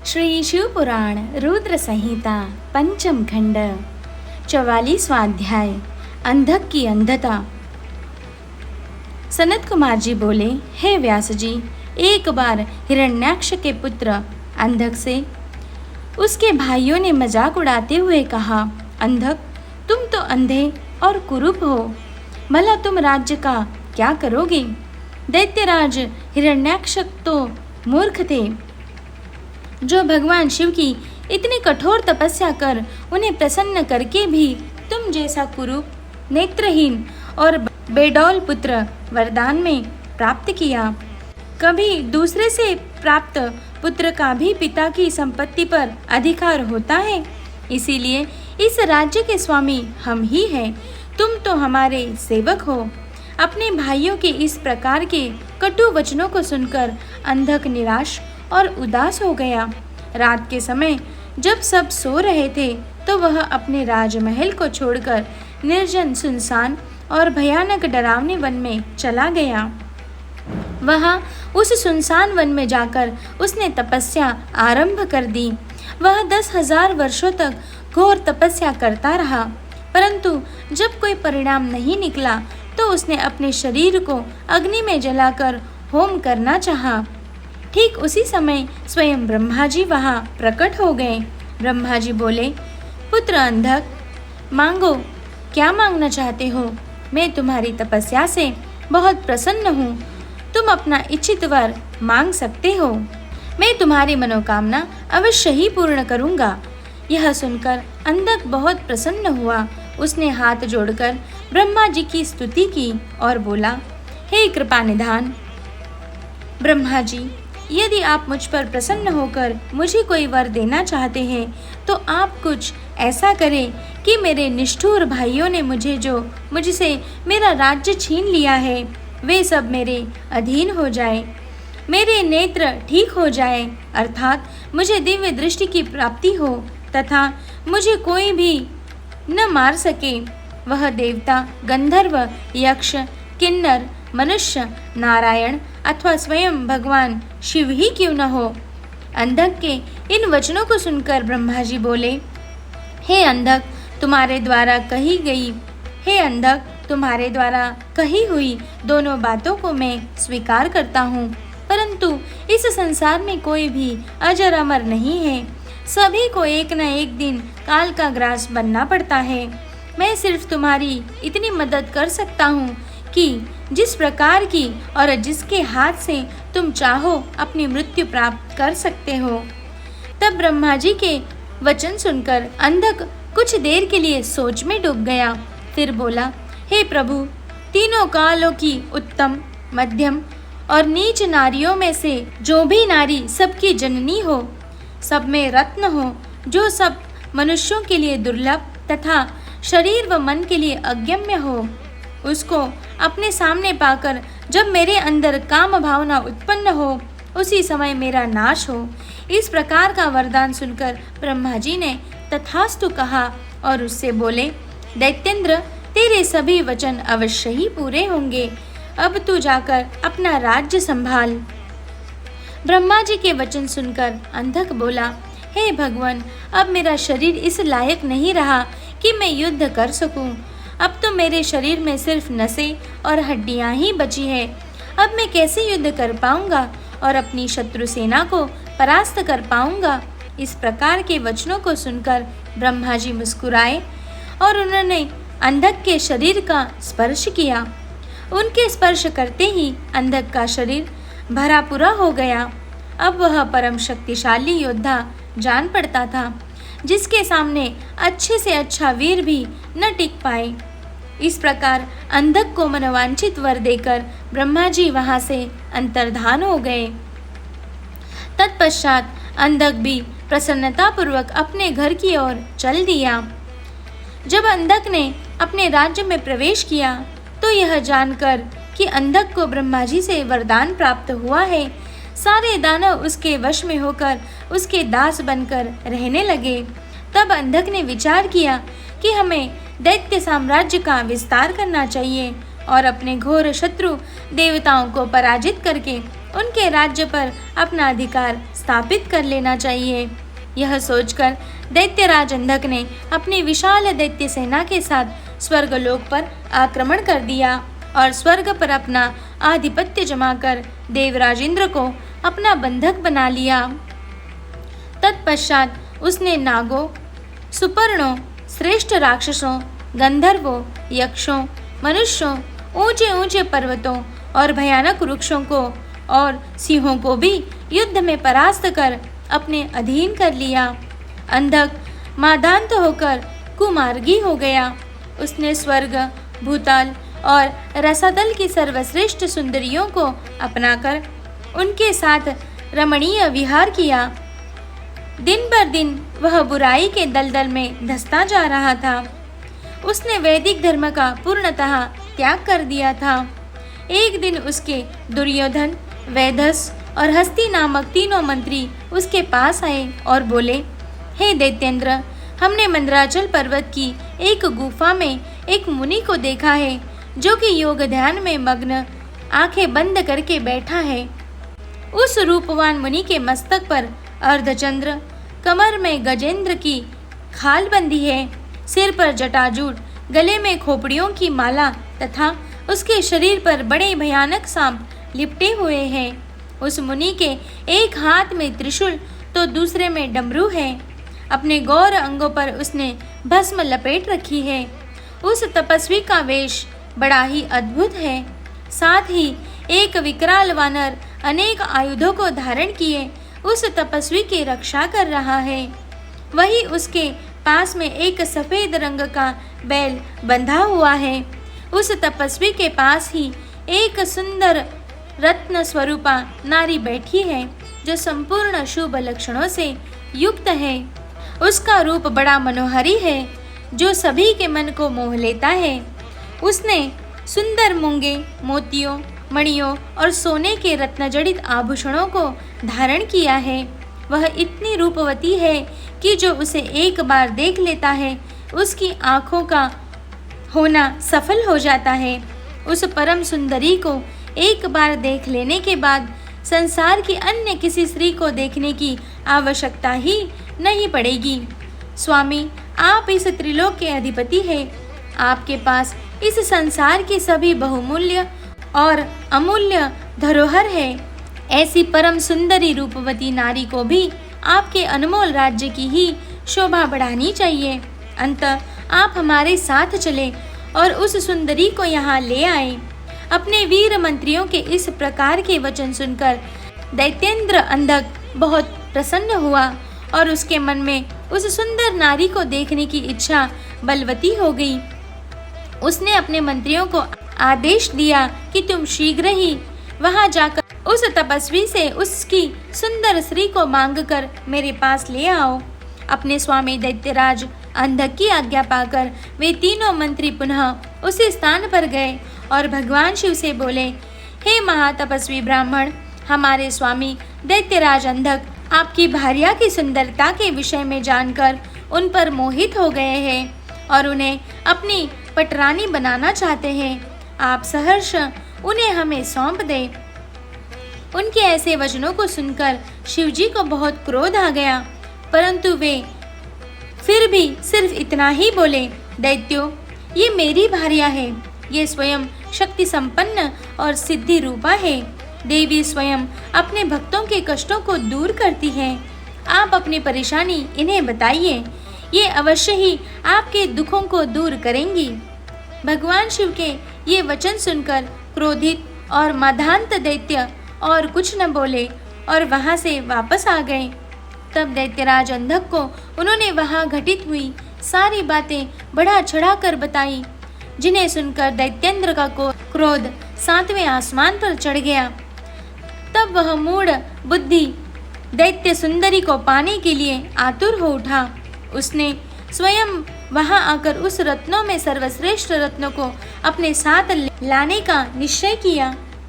श्री शिव पुराण रुद्र संहिता पंचम खंड 44वां अध्याय अंधक की अंधता। सनत कुमार जी बोले, हे व्यास जी, एक बार हिरण्याक्ष के पुत्र अंधक से उसके भाइयों ने मजाक उड़ाते हुए कहा, अंधक, तुम तो अंधे और कुरूप हो, भला तुम राज्य का क्या करोगे? दैत्यराज हिरण्याक्ष तो मूर्ख थे, जो भगवान शिव की इतनी कठोर तपस्या कर उन्हें प्रसन्न करके भी तुम जैसा कुरूप, नेत्रहीन और बेडौल पुत्र वरदान में प्राप्त किया। कभी दूसरे से प्राप्त पुत्र का भी पिता की संपत्ति पर अधिकार होता है, इसीलिए इस राज्य के स्वामी हम ही हैं। तुम तो हमारे सेवक हो। अपने भाइयों के इस प्रकार के कटु वचनों को सुनकर अंधक निराश और उदास हो गया। रात के समय जब सब सो रहे थे तो वह अपने राजमहल को छोड़कर निर्जन, सुनसान और भयानक डरावने वन में चला गया। वहाँ उस सुनसान वन में जाकर उसने तपस्या आरंभ कर दी। वह 10,000 वर्षों तक घोर तपस्या करता रहा, परंतु जब कोई परिणाम नहीं निकला तो उसने अपने शरीर को अग्नि में जलाकर होम करना चाहा। ठीक उसी समय स्वयं ब्रह्मा जी वहाँ प्रकट हो गए। ब्रह्मा जी बोले, पुत्र अंधक, मांगो, क्या मांगना चाहते हो? मैं तुम्हारी तपस्या से बहुत प्रसन्न हूँ। तुम अपना इच्छित वर मांग सकते हो। मैं तुम्हारी मनोकामना अवश्य ही पूर्ण करूँगा। यह सुनकर अंधक बहुत प्रसन्न हुआ। उसने हाथ जोड़कर ब्रह्मा जी की स्तुति की और बोला, हे कृपा निधान ब्रह्मा जी, यदि आप मुझ पर प्रसन्न होकर मुझे कोई वर देना चाहते हैं तो आप कुछ ऐसा करें कि मेरे निष्ठुर भाइयों ने मुझसे मेरा राज्य छीन लिया है, वे सब मेरे अधीन हो जाए, मेरे नेत्र ठीक हो जाए, अर्थात मुझे दिव्य दृष्टि की प्राप्ति हो तथा मुझे कोई भी न मार सके। वह देवता, गंधर्व, यक्ष, किन्नर, मनुष्य, नारायण अथवा स्वयं भगवान शिव ही क्यों न हो। अंधक के इन वचनों को सुनकर ब्रह्मा जी बोले, हे अंधक, तुम्हारे द्वारा कही हुई दोनों बातों को मैं स्वीकार करता हूँ, परंतु इस संसार में कोई भी अजर अमर नहीं है। सभी को एक न एक दिन काल का ग्रास बनना पड़ता है। मैं सिर्फ तुम्हारी इतनी मदद कर सकता हूँ कि जिस प्रकार की और जिसके हाथ से तुम चाहो अपनी मृत्यु प्राप्त कर सकते हो। तब ब्रह्मा जी के वचन सुनकर अंधक कुछ देर के लिए सोच में डूब गया। फिर बोला, हे प्रभु, तीनों कालों की उत्तम, मध्यम और नीच नारियों में से जो भी नारी सबकी जननी हो, सब में रत्न हो, जो सब मनुष्यों के लिए दुर्लभ तथा शरीर व मन के लिए अगम्य हो, उसको अपने सामने पाकर जब मेरे अंदर काम भावना उत्पन्न हो, उसी समय मेरा नाश हो। इस प्रकार का वरदान सुनकर ब्रह्मा जी ने तथास्तु कहा और उससे बोले, दैत्येंद्र, तेरे सभी वचन अवश्य ही पूरे होंगे। अब तू जाकर अपना राज्य संभाल। ब्रह्मा जी के वचन सुनकर अंधक बोला, हे भगवान, अब मेरा शरीर इस लायक नहीं रहा कि मैं युद्ध कर सकूं। अब तो मेरे शरीर में सिर्फ नसें और हड्डियां ही बची है। अब मैं कैसे युद्ध कर पाऊंगा और अपनी शत्रु सेना को परास्त कर पाऊंगा? इस प्रकार के वचनों को सुनकर ब्रह्मा जी मुस्कुराए और उन्होंने अंधक के शरीर का स्पर्श किया। उनके स्पर्श करते ही अंधक का शरीर भरा पूरा हो गया। अब वह परम शक्तिशाली योद्धा जान पड़ता था, जिसके सामने अच्छे से अच्छा वीर भी न टिक पाए। इस प्रकार अंधक को मनोवांछित वर देकर ब्रह्मा जी वहां से अंतर्धान हो गए। तत्पश्चात अंधक भी प्रसन्नतापूर्वक अपने घर की ओर चल दिया। जब अंधक ने अपने राज्य में प्रवेश किया तो यह जानकर कि अंधक को ब्रह्मा जी से वरदान प्राप्त हुआ है, सारे दानव उसके वश में होकर उसके दास बनकर रहने लगे। तब अंधक ने विचार किया कि हमें दैत्य साम्राज्य का विस्तार करना चाहिए और अपने घोर शत्रु देवताओं को पराजित करके उनके राज्य पर अपना अधिकार स्थापित कर लेना चाहिए। यह सोचकर दैत्यराज अंधक ने अपनी विशाल दैत्य सेना के साथ स्वर्गलोक पर आक्रमण कर दिया और स्वर्ग पर अपना आधिपत्य जमाकर देवराज इंद्र को अपना बंधक बना लिया। तत्पश्चात उसने नागों, सुपर्णों, श्रेष्ठ राक्षसों, गंधर्वों, यक्षों, मनुष्यों, ऊंचे ऊंचे पर्वतों और भयानक वृक्षों को और सिंहों को भी युद्ध में परास्त कर अपने अधीन कर लिया। अंधक मादांत होकर कुमार्गी हो गया। उसने स्वर्ग, भूतल और रसातल की सर्वश्रेष्ठ सुंदरियों को अपनाकर उनके साथ रमणीय विहार किया। दिन पर दिन वह बुराई के दलदल में धंसता जा रहा था। उसने वैदिक धर्म का पूर्णतः त्याग कर दिया था। एक दिन उसके दुर्योधन, वैदस और हस्ती नामक तीनों मंत्री उसके पास आए और बोले, हे दैत्येंद्र, हमने मंदराचल पर्वत की एक गुफा में एक मुनि को देखा है जो कि योग ध्यान में मग्न आंखें बंद करके बैठा है। उस रूपवान मुनि के मस्तक पर अर्धचंद्र, कमर में गजेंद्र की खाल बंधी है, सिर पर जटाजूट, गले में खोपड़ियों की माला तथा उसके शरीर पर बड़े भयानक सांप लिपटे हुए हैं। उस मुनि के एक हाथ में त्रिशूल तो दूसरे में डमरू है। अपने गौर अंगों पर उसने भस्म लपेट रखी है। उस तपस्वी का वेश बड़ा ही अद्भुत है। साथ ही एक विकराल वानर अनेक आयुधों को धारण किए उस तपस्वी की रक्षा कर रहा है। वही उसके पास में एक सफेद रंग का बैल बंधा हुआ है। उस तपस्वी के पास ही एक सुंदर रत्न स्वरूपा नारी बैठी है जो संपूर्ण शुभ लक्षणों से युक्त है। उसका रूप बड़ा मनोहरी है जो सभी के मन को मोह लेता है। उसने सुंदर मूंगे, मोतियों, मणियों और सोने के रत्नजड़ित आभूषणों को धारण किया है। वह इतनी रूपवती है कि जो उसे एक बार देख लेता है उसकी आँखों का होना सफल हो जाता है। उस परम सुंदरी को एक बार देख लेने के बाद संसार की अन्य किसी स्त्री को देखने की आवश्यकता ही नहीं पड़ेगी। स्वामी, आप इस त्रिलोक के अधिपति हैं। आपके पास इस संसार की सभी बहुमूल्य और अमूल्य धरोहर है। ऐसी परम सुंदरी रूपवती नारी को भी आपके अनमोल राज्य की ही शोभा बढ़ानी चाहिए। अंततः आप हमारे साथ चले और उस सुंदरी को यहाँ ले आए। अपने वीर मंत्रियों के इस प्रकार के वचन सुनकर दैत्येंद्र अंधक बहुत प्रसन्न हुआ और उसके मन में उस सुंदर नारी को देखने की इच्छा बलवती हो गई। उसने अपने मंत्रियों को आदेश दिया कि तुम शीघ्र ही वहां जाकर उस तपस्वी से उसकी सुंदर स्त्री को मांगकर मेरे पास ले आओ। अपने स्वामी दैत्यराज अंधक की आज्ञा पाकर वे तीनों मंत्री पुनः उसी स्थान पर गए और भगवान शिव से बोले, हे महातपस्वी ब्राह्मण, हमारे स्वामी दैत्यराज अंधक आपकी भार्या की सुंदरता के विषय में जानकर उन पर मोहित हो गए हैं और उन्हें अपनी पटरानी बनाना चाहते हैं। आप सहर्ष उन्हें हमें सौंप दें। उनके ऐसे वचनों को सुनकर शिवजी को बहुत क्रोध आ गया, परंतु वे फिर भी सिर्फ इतना ही बोले, दैत्यो, ये मेरी भार्या है। ये स्वयं शक्ति संपन्न और सिद्धि रूपा है। देवी स्वयं अपने भक्तों के कष्टों को दूर करती है। आप अपनी परेशानी इन्हें बताइए, ये अवश्य ही आपके दुखों को दूर करेंगी। भगवान शिव के ये वचन सुनकर क्रोधित और मदांत दैत्य और कुछ न बोले और वहाँ से वापस आ गए। तब दैत्यराज अंधक को उन्होंने वहाँ घटित हुई सारी बातें बढ़ा चढ़ा कर बताई, जिन्हें सुनकर दैत्येंद्र का क्रोध 7वें आसमान पर चढ़ गया। तब वह मूढ़ बुद्धि दैत्य सुंदरी को पाने के लिए आतुर हो उठा। उसने स्वयं वहां आकर उस रत्नों में सर्वश्रेष्ठ रत्नों को अपने साथ लाने का निश्चय किया।